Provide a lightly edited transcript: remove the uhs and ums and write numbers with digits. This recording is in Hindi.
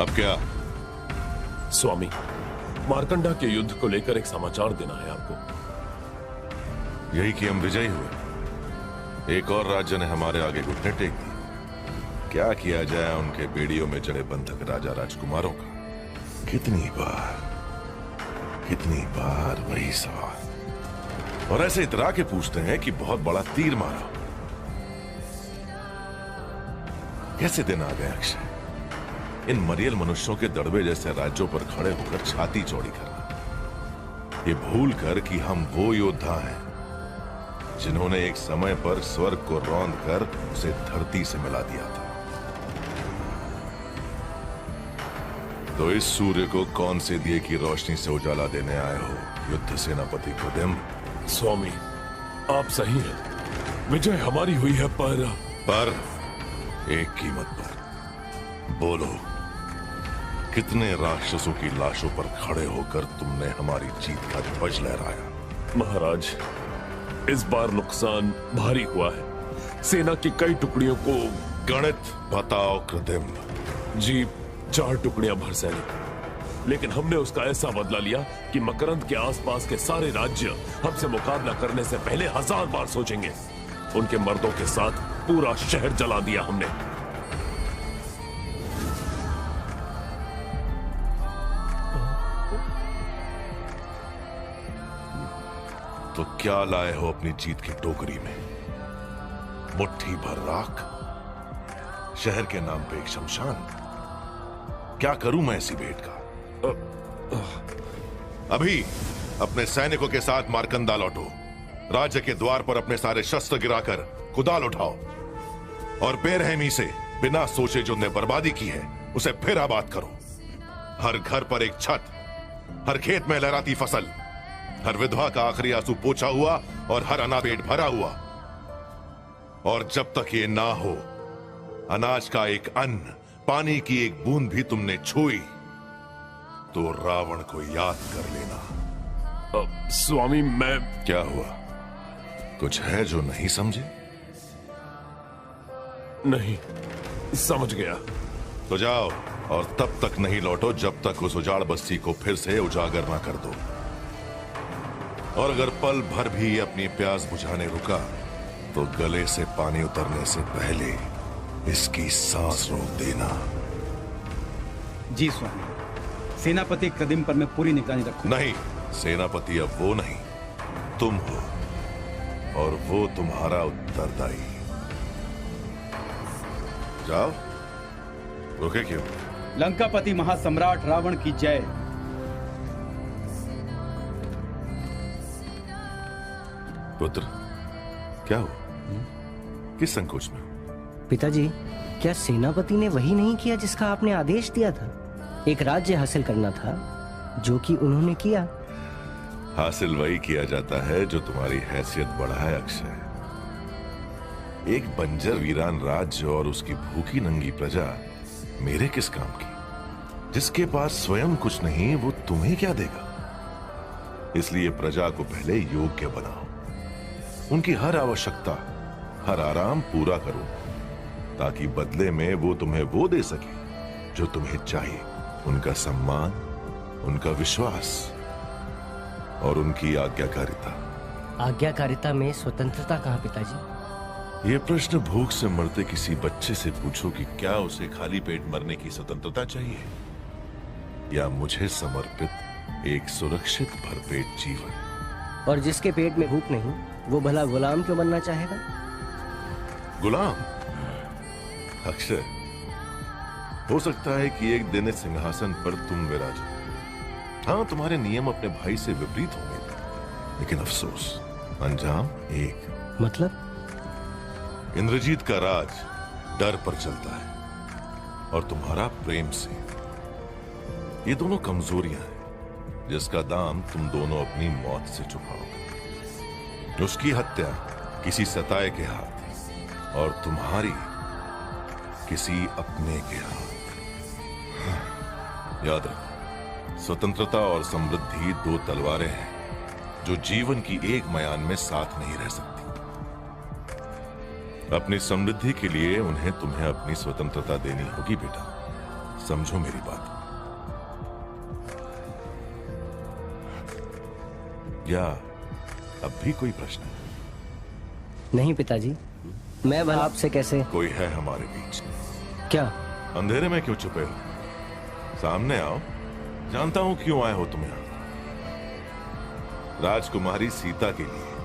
अब क्या? स्वामी, मार्कंडा के युद्ध को लेकर एक समाचार देना है आपको। यही कि हम विजयी हुए, एक और राज्य ने हमारे आगे घुटने टेक दी। क्या किया जाए उनके बेड़ियों में जड़े बंधक राजा राजकुमारों का? कितनी बार वही सवाल, और ऐसे इतरा के पूछते हैं कि बहुत बड़ा तीर मारा। कैसे दिन आ गए अक्षय, इन मरियल मनुष्यों के दड़बे जैसे राज्यों पर खड़े होकर छाती चौड़ी करना, ये भूल कर कि हम वो योद्धा हैं जिन्होंने एक समय पर स्वर्ग को रौंद कर उसे धरती से मिला दिया था। तो इस सूर्य को कौन से दिए की रोशनी से उजाला देने आए हो, युद्ध सेनापति कृदिम? स्वामी, आप सही हैं, विजय हमारी हुई है, पर एक कीमत पर। बोलो, कितने राक्षसों की लाशों पर खड़े होकर तुमने हमारी जीत का ध्वज लहराया? महाराज, इस बार नुकसान भारी हुआ है। सेना की कई टुकड़ियों को। गणित बताओ कृदिम। जी, 4 टुकड़ियां भर सैनिक, लेकिन हमने उसका ऐसा बदला लिया कि मकरंद के आसपास के सारे राज्य हमसे मुकाबला करने से पहले 1000 बार सोचेंगे। उनके मर्दों के साथ पूरा शहर जला दिया हमने। तो क्या लाए हो अपनी जीत की टोकरी में? मुट्ठी भर राख, शहर के नाम पे एक शमशान। क्या करूं मैं ऐसी भेंट का? अभी अपने सैनिकों के साथ मार्कंडा लौटो, राज्य के द्वार पर अपने सारे शस्त्र गिराकर कुदाल उठाओ, और बेरहमी से बिना सोचे जो ने बर्बादी की है उसे फिर आबाद करो। हर घर पर एक छत, हर खेत में लहराती फसल, हर विधवा का आखिरी आंसू पोंछा हुआ और हर अनाज पेट भरा हुआ। और जब तक ये ना हो, अनाज का एक अन्न, पानी की एक बूंद भी तुमने छुई तो रावण को याद कर लेना। स्वामी, मैं... क्या हुआ? कुछ है जो नहीं समझे? नहीं समझ गया। तो जाओ, और तब तक नहीं लौटो जब तक उस उजाड़ बस्ती को फिर से उजागर ना कर दो। और अगर पल भर भी अपनी प्यास बुझाने रुका तो गले से पानी उतरने से पहले इसकी सांस रोक देना। जी स्वामी, सेनापति कृदिम पर मैं पूरी निगरानी रखूंगा। नहीं, सेनापति अब वो नहीं, तुम हो, और वो तुम्हारा उत्तरदायी। जाओ। रुके क्यों? लंकापति महासम्राट रावण की जय। पुत्र, क्या हुआ? किस संकोच में? पिताजी, क्या सेनापति ने वही नहीं किया जिसका आपने आदेश दिया था? एक राज्य हासिल करना था, जो कि उन्होंने किया। हासिल वही किया जाता है जो तुम्हारी हैसियत बढ़ाए अक्षय। एक बंजर वीरान राज्य और उसकी भूखी नंगी प्रजा मेरे किस काम की? जिसके पास स्वयं कुछ नहीं, वो तुम्हें क्या देगा? इसलिए प्रजा को पहले योग्य बनाओ, उनकी हर आवश्यकता, हर आराम पूरा करो, ताकि बदले में वो तुम्हें वो दे सके जो तुम्हें चाहिए। उनका सम्मान, उनका विश्वास और उनकी आज्ञाकारिता। आज्ञाकारिता में स्वतंत्रता कहाँ पिताजी? ये प्रश्न भूख से मरते किसी बच्चे से पूछो कि क्या उसे खाली पेट मरने की स्वतंत्रता चाहिए, या मुझे समर्पित एक सुरक्षित भरपेट जीवन। और जिसके पेट में भूख नहीं, वो भला गुलाम क्यों बनना चाहेगा? गुलाम? अक्षय, हो सकता है कि एक दिन इस सिंहासन पर तुम विराजो। हाँ, तुम्हारे नियम अपने भाई से विपरीत होंगे, लेकिन अफसोस, अंजाम एक। मतलब? इंद्रजीत का राज डर पर चलता है, और तुम्हारा प्रेम से। ये दोनों कमजोरियां हैं जिसका दाम तुम दोनों अपनी मौत से चुकाओगे। उसकी हत्या किसी सताए के हाथ, और तुम्हारी किसी अपने के हाथ। याद रखो, स्वतंत्रता और समृद्धि 2 तलवारें हैं जो जीवन की एक म्यान में साथ नहीं रह सकती। अपनी समृद्धि के लिए तुम्हें अपनी स्वतंत्रता देनी होगी बेटा। समझो मेरी बात। या अब भी कोई प्रश्न है? नहीं पिताजी, मैं भला आपसे कैसे? कोई है हमारे बीच? क्या? अंधेरे में क्यों छुपे हो? सामने आओ, जानता हूं क्यों आए हो तुम यहां। राजकुमारी सीता के लिए